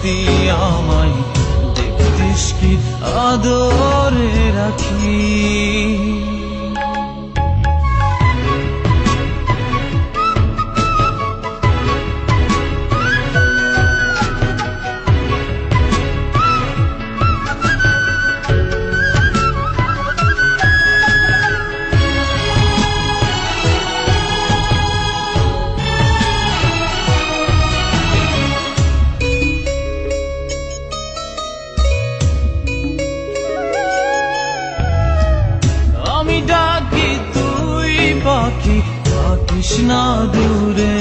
বাসতি আমায় দেখতিস কি আদরে রাখি। আমি ডাকি তুই পাখি থাকিস না দূরে,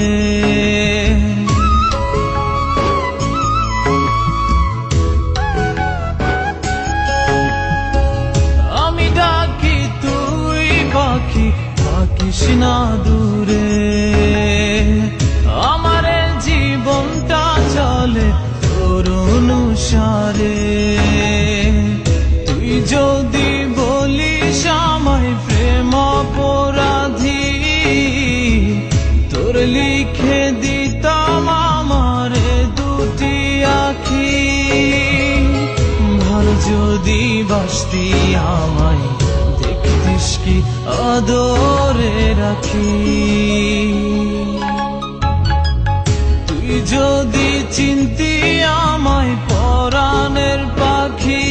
আমি ডাকি তুই পাখি থাকিস না দূরে। আমার জীবনটা চলে তোর অনুসারে, তুই যদি বলিস আমায় প্রেম অপরাধী, তোর লিখে দিতাম আমার দুটি আখি। ভালো যদি বাসতি আমায় দেখতিস কি আদরে রাখি। তুই যদি চিনতি আমায় পরাণের পাখি,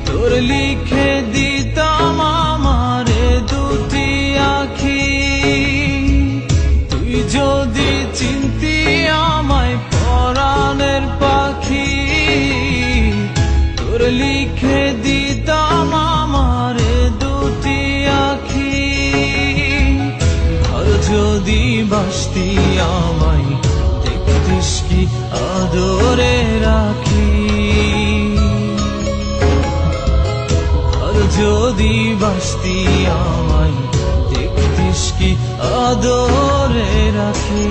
তোর লিখে দিতাম আমার দুটি আখি। তুই যদি চিনতি আমায় পরাণের পাখি, তোর লিখে দিতাম আমার দুটি আখি। ভালো যদি বাসতি আমায় দেখতিস কি আদরে রাখি। যদি বাসতি আমায় দেখতিস কি আদরে রাখি।